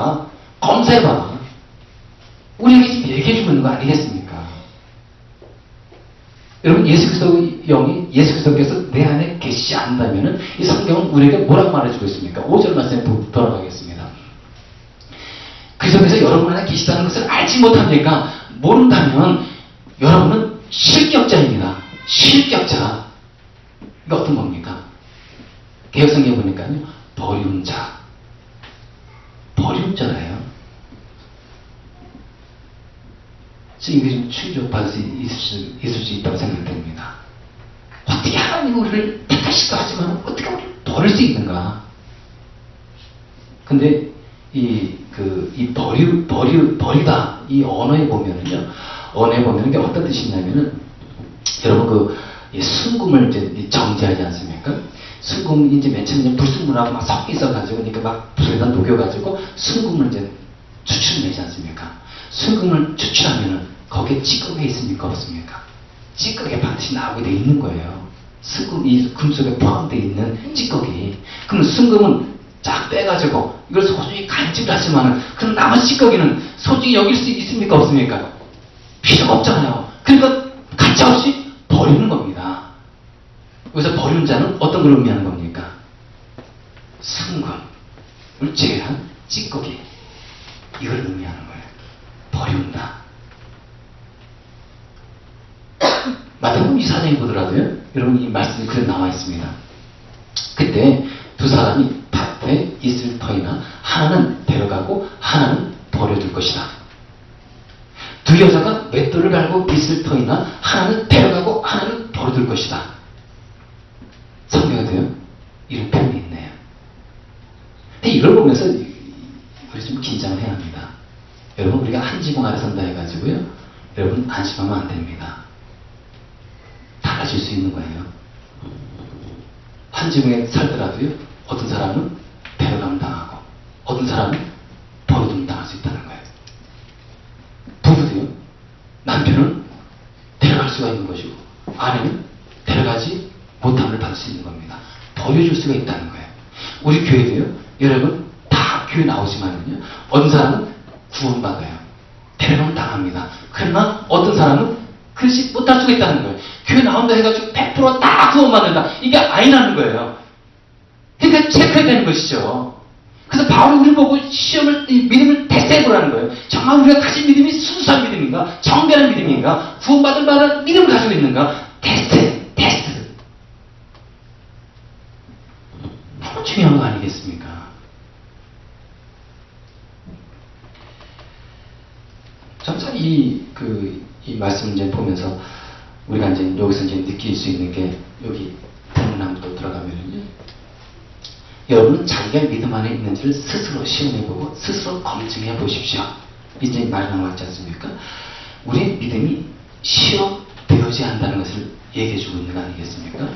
찾아봐. 검사해봐. 우리에게 지금 얘기해주고 있는 거 아니겠습니까? 여러분, 예수 그리스도의 영이 예수 그리스도께서 내 안에 계시지 않는다면 이 성경은 우리에게 뭐라고 말해주고 있습니까? 5절 말씀에 돌아가겠습니다. 그리스도께서 여러분 안에 계시다는 것을 알지 못합니까? 모른다면 여러분은 실격자입니다. 실격자. 이거 어떤 겁니까? 개혁성경에 보니까요, 버리운 자. 버리운 자라요. 지금 이게 좀 충격받을 수 있을 수 있다고 생각됩니다. 어떻게 하나님 우리를 택하시도 하지만 어떻게 우리를 버릴 수 있는가? 근데 버리다, 이 언어에 보면은요, 언어에 보면 이게 어떤 뜻이 있냐면은, 여러분 순금을 이제 정제하지 않습니까? 순금이 이제 맨 처음에 불순물하고 막 섞여 있어가지고, 그러니까 막 불에다 녹여가지고 순금을 이제 추출내지 않습니까? 순금을 추출하면은 거기에 찌꺼기 있습니까? 없습니까? 찌꺼기가 반드시 나오게 돼 있는 거예요. 이 금 속에 포함되어 있는 찌꺼기. 그럼 순금은 쫙 빼가지고 이걸 소중히 간직을 하지만은 그럼 남은 찌꺼기는 소중히 여길 수 있습니까? 없습니까? 필요가 없잖아요. 그러니까 가차없이 버리는 겁니다. 여기서 버리는 자는 어떤 걸 의미하는 겁니까? 순금을 제외한 찌꺼기. 이걸 의미하는 거예요. 버리운다. 마태복음 24장에 보더라도요, 여러분 이 말씀이 그래 나와 있습니다. 그때 두 사람이 밭에 있을 터이나 하나는 데려가고 하나는 버려둘 것이다. 두 여자가 맷돌을 갈고 있을 터이나 하나는 데려가고 하나는 버려둘 것이다. 성경에도요, 이런 표현이 있네요. 근데 이걸 보면서 우리 좀 긴장을 해야 합니다. 여러분, 우리가 한 지붕 아래 산다 해가지고요, 여러분 안심하면 안 됩니다. 달라질 수 있는 거예요. 한 지붕에 살더라도요, 어떤 사람은 데려가면 당하고 어떤 사람은 버려두면 당할 수 있다는 거예요. 부부도요, 남편은 데려갈 수가 있는 것이고 아내는 데려가지 못함을 받을 수 있는 겁니다. 버려줄 수가 있다는 거예요. 우리 교회도요, 여러분 다 교회 나오지만은요, 어떤 사람은 구원받아요. 데려가면 당합니다. 그러나 어떤 사람은 그렇지 못할 수가 있다는 거예요. 교회 나온다 해가지고 100% 구원받는다. 이게 아니라는 거예요. 그러니까 체크해야 되는 것이죠. 그래서 바로 우리 보고 믿음을 테스트해보라는 거예요. 정말 우리가 가진 믿음이 순수한 믿음인가? 정결한 믿음인가? 구원받을 만한 믿음을 가지고 있는가? 테스트. 너무 중요한 거 아니겠습니까? 점차 이 말씀을 이제 보면서 우리가 이제 여기서 이제 느낄 수 있는 게, 여기 본문함도 들어가면은요, 여러분은 자기가 믿음 안에 있는지를 스스로 시험해보고 스스로 검증해 보십시오. 이제 말이 나왔지 않습니까? 우리의 믿음이 시험되어지 않는다는 것을 얘기해주고 있는 거 아니겠습니까?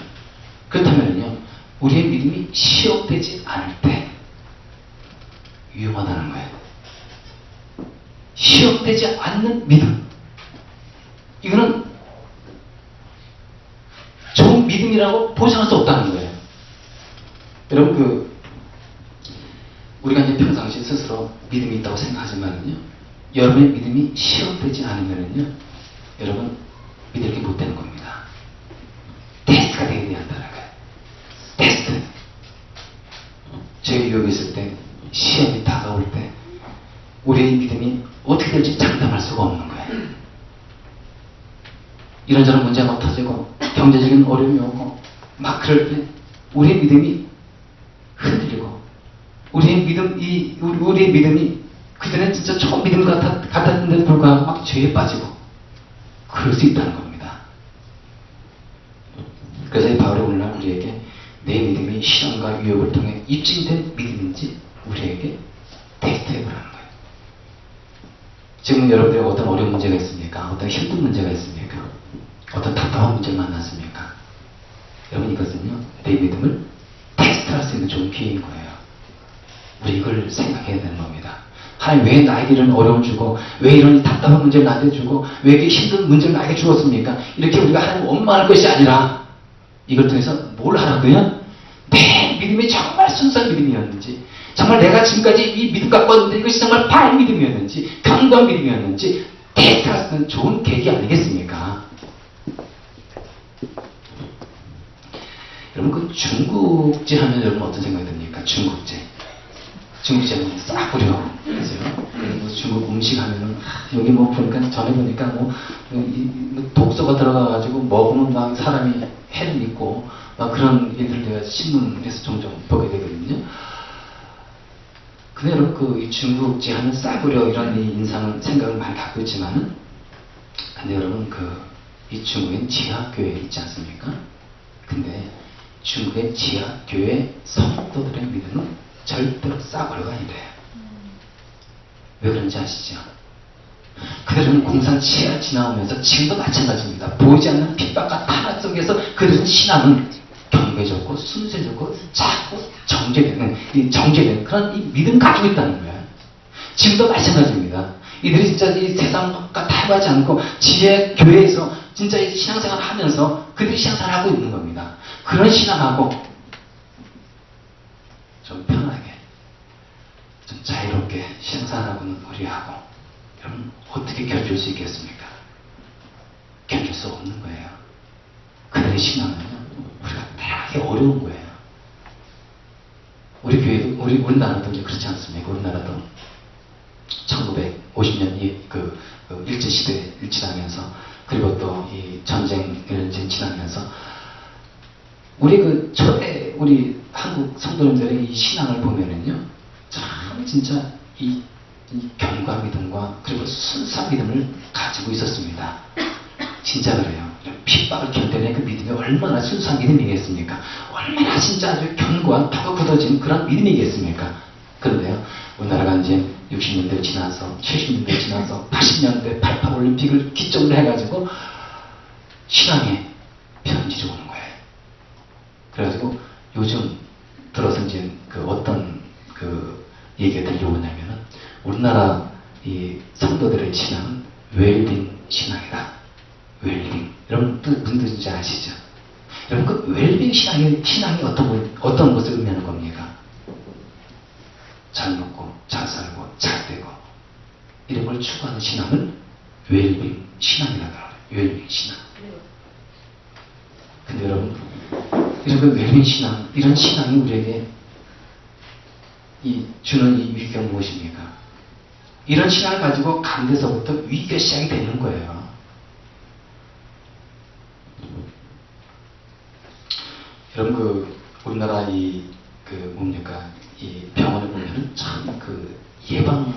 그렇다면요, 우리의 믿음이 시험되지 않을 때 위험하다는 거예요. 시험되지 않는 믿음. 이거는 좋은 믿음이라고 보장할 수 없다는 거예요. 여러분, 우리가 이제 평상시 스스로 믿음이 있다고 생각하지만은요, 여러분의 믿음이 시험되지 않으면은요, 여러분 믿을 게 못 되는 겁니다. 테스트가 되어야 한다는 거예요. 테스트. 저희 유혹이 있을 때, 시험이 다가올 때, 우리의 믿음이 어떻게 될지 장담할 수가 없는 거예요. 이런저런 문제가 터지고 경제적인 어려움이 오고 막 그럴 때 우리의 믿음이 흔들리고, 우리의 믿음이 그전에 진짜 처음 믿음 같았는데도 불구하고 막 죄에 빠지고 그럴 수 있다는 겁니다. 그래서 이 바울이 오늘날 우리에게 내 믿음이 시험과 유혹을 통해 입증된 믿음인지 우리에게 테스트해보라는 거예요. 지금 여러분들이 어떤 어려운 문제가 있습니까? 어떤 힘든 문제가 있습니까? 어떤 답답한 문제를 만났습니까? 여러분, 이것은요, 내 믿음을 테스트할 수 있는 좋은 기회인 거예요. 우리 이걸 생각해야 되는 겁니다. 하나님, 왜 나에게 이런 어려움을 주고, 왜 이런 답답한 문제를 나한테 주고, 왜 이렇게 힘든 문제를 나에게 주었습니까? 이렇게 우리가 하나님 원망할 것이 아니라 이걸 통해서 뭘 하라고요? 내 믿음이 정말 순수한 믿음이었는지, 정말 내가 지금까지 이 믿음 갖고 왔는데 이것이 정말 바른 믿음이었는지 견고한 믿음이었는지 테스트하는 좋은 계기 아니겠습니까? 여러분 그 중국제 하면 여러분 어떤 생각이 듭니까? 중국제. 중국제는 싹 뿌려. 그죠? 그리고 중국 음식 하면은 여기 뭐 보니까 전에 보니까 뭐 독소가 들어가가지고 먹으면 막 사람이 해를 입고 막 그런 일들 내가 신문에서 종종 보게 되거든요. 근데 여러분 그 중국제 하면 싸구려 이런 이 인상은 생각을 많이 갖고 있지만은 근데 여러분 이 중국엔 지하교회 있지 않습니까? 근데 중국의 지하교회 성도들의 믿음은 절대로 싸구려가 아니래요. 왜 그런지 아시죠? 그들은 공산 치하 지나오면서 지금도 마찬가지입니다. 보이지 않는 핍박과 탄압 속에서 그들은 신앙은 경배적고 순수해졌고 자꾸 정제되는 그런 이 믿음 가지고 있다는 거예요. 지금도 마찬가지입니다. 이들이 진짜 이 세상과 타협하지 않고 지혜 교회에서 진짜 이 신앙생활을 하면서 그들이 신앙생활을 하고 있는 겁니다. 그런 신앙하고 좀 편하게 좀 자유롭게 신앙생활하고는 우리하고 여러분 어떻게 견줄 수 있겠습니까? 견줄 수 없는 거예요. 그들의 신앙은요 우리가 되게 어려운 거예요. 우리 교회도 우리나라도 이제 그렇지 않습니까? 우리나라도 1950년 일제시대를 지나면서 그리고 또 이 전쟁을 지나면서 우리 초대 우리 한국 성도님들의 이 신앙을 보면은요 참 진짜 이 견고한 믿음과 그리고 순수한 믿음을 가지고 있었습니다. 진짜 그래요. 핍박을 견뎌낸 그 믿음이 얼마나 순수한 믿음이겠습니까? 얼마나 진짜 아주 견고한 파고 굳어진 그런 믿음이겠습니까? 그런데요, 우리나라가 이제 60년대 지나서 70년대 지나서 80년대 88 올림픽을 기점으로 해가지고 신앙의 변질이 오는 거예요. 그래가지고 요즘 들어서 이제 어떤 얘기가 들려오냐면은 우리나라 이 성도들의 신앙은 웰빙 신앙이다. 웰빙. 여러분 무슨 뜻인지 아시죠? 여러분 그 웰빙 신앙이 어떤 것을 의미하는 겁니까? 잘 먹고 잘 살고 잘 되고 이런 걸 추구하는 신앙을 웰빙 신앙이라고 해요. 웰빙 신앙. 근데 여러분 이런 그 웰빙 신앙 이런 신앙이 우리에게 주는 이 위기가 무엇입니까? 이런 신앙을 가지고 간 데서부터 위기가 시작이 되는 거예요. 여러분 우리나라 뭡니까 이 병원을 보면은 참 예방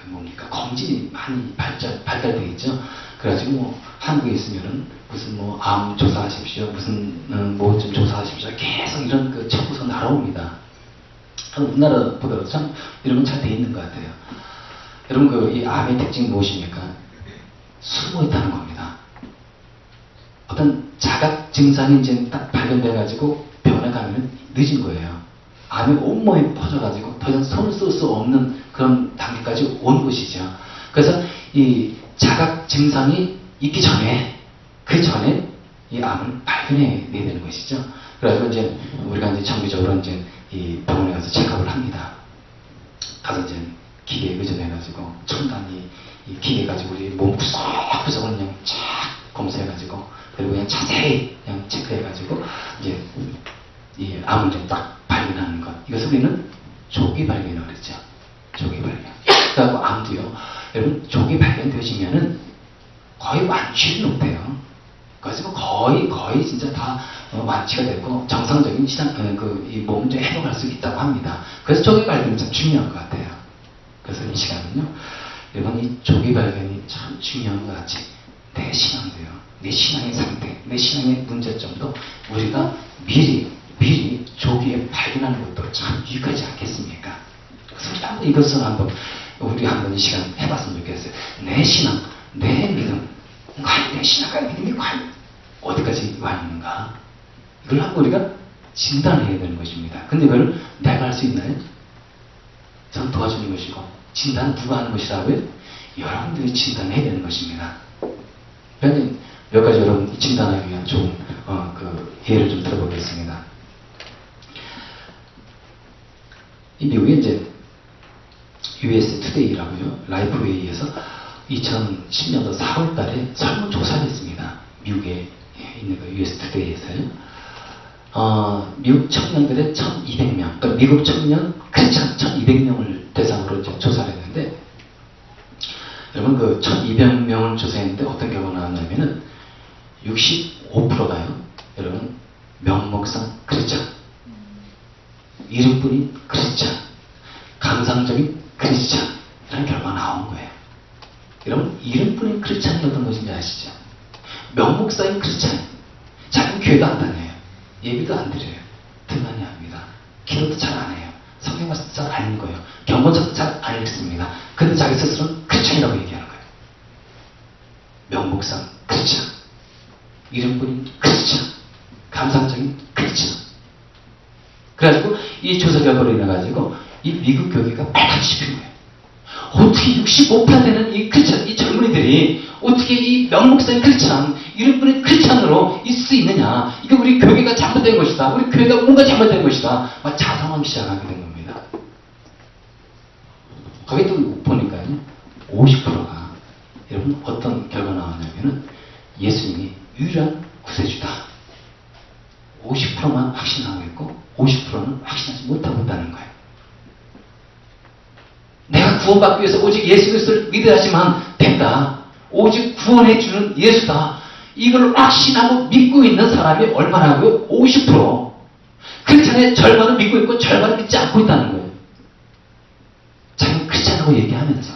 뭡니까 검진이 많이 발달되어 있죠. 그래가지고 한국에 있으면은 무슨 암 조사하십시오, 무슨 뭐 좀 조사하십시오. 계속 이런 청구서 날아옵니다. 우리나라보다 참 이런 건 잘 돼 있는 것 같아요. 여러분 이 암의 특징이 무엇입니까? 숨어 있다는 겁니다. 어떤 자각 증상이 이제 딱 발견돼가지고 병원에 가면 늦은 거예요. 암이 온몸에 퍼져가지고 더 이상 손을 쓸 수 없는 그런 단계까지 온 것이죠. 그래서 이 자각 증상이 있기 전에 그 전에 이 암을 발견해야 되는 것이죠. 그래서 이제 우리가 이제 정기적으로 이제 이 병원에 가서 체크업을 합니다. 가서 이제 기계에 의존해가지고 첨단이 이 기계 가지고 우리 몸 구석구석을 그냥 쫙 검사해가지고 그리고 그냥 자세히 그냥 체크해가지고 이제 이 암을 좀 딱 발견하는 것. 이것을 우리는 조기 발견이라고 그랬죠. 조기 발견. 그래서 암도요. 여러분 조기 발견되어지면은 거의 완치를 못해요. 그래서 거의 진짜 다 완치가 되고 정상적인 이 몸을 좀 회복할 수 있다고 합니다. 그래서 조기 발견이 참 중요한 것 같아요. 그래서 이 시간은요. 여러분 이 조기 발견이 참 중요한 것 같이 내 신앙도요. 내 신앙의 상태, 내 신앙의 문제점도 우리가 미리 조기에 발견하는 것도 참 유익하지 않겠습니까? 그래서 우리 한번 이 시간 해봤으면 좋겠어요. 내 신앙, 내 믿음, 내 신앙과 믿음이 과연 어디까지 와 있는가? 이걸 한번 우리가 진단해야 되는 것입니다. 근데 이걸 내가 할 수 있나요? 전 도와주는 것이고 진단은 누가 하는 것이라고요? 여러분들이 진단해야 되는 것입니다. 그런데 몇 가지 여러분 진단하기 위한 좋은 예를 좀 들어보겠습니다. 이 미국에 이제 USA 투데이라고요. 라이프에 의해서 2010년도 4월 달에 설문조사를 했습니다. 미국에 있는 그 US 투데이에서요. 미국 청년들의 1200명, 그러니까 미국 청년 크리스찬 1200명을 대상으로 이제 조사를 했는데, 여러분 그 1200명을 조사했는데 어떤 결과가 나왔냐면은 65%가요. 여러분 명목상 크리스찬, 이름뿐인 크리스찬, 감상적인 크리스찬이라는 결과가 나온 거예요. 여러분 이름뿐인 크리스찬이 어떤 것인지 아시죠? 명목상인 크리스찬, 자기 교회도 안 다녀요. 예비도 안 드려요. 등한히 합니다. 기도도 잘 안 해요. 성경 말씀도 잘 안 읽어요. 경건책도 잘 안 읽습니다. 근데 자기 스스로는 크리스찬이라고 얘기하는 거예요. 명목상 크리스찬, 이름뿐인 크리스찬, 감상적인 크리스찬. 그래가지고 이 조사 결과로 인해가지고 이 미국 교회가 빨갛게 핀 거예요. 어떻게 65% 되는 이 크리스찬, 이 젊은이들이 어떻게 이 명목상 크리스찬, 이름뿐인 크리스찬으로 있을 수 있느냐. 이게 우리 교회가 잘못된 것이다. 우리 교회가 뭔가 잘못된 것이다. 막 자성하기 시작하게 된 겁니다. 거기 또 보니까요. 50%가 여러분 어떤 결과 나왔냐면은 예수님이 유일한 구세주다. 50%만 확신하고 있고 50%는 확신하지 못하고 있다는 거예요. 내가 구원받기 위해서 오직 예수 그리스도를 믿어야지만 된다. 오직 구원해 주는 예수다. 이걸 확신하고 믿고 있는 사람이 얼마나고요? 50%. 크리스찬의 절반은 믿고 있고 절반은 믿지 않고 있다는 거예요. 자기는 크리스찬이라고 얘기하면서.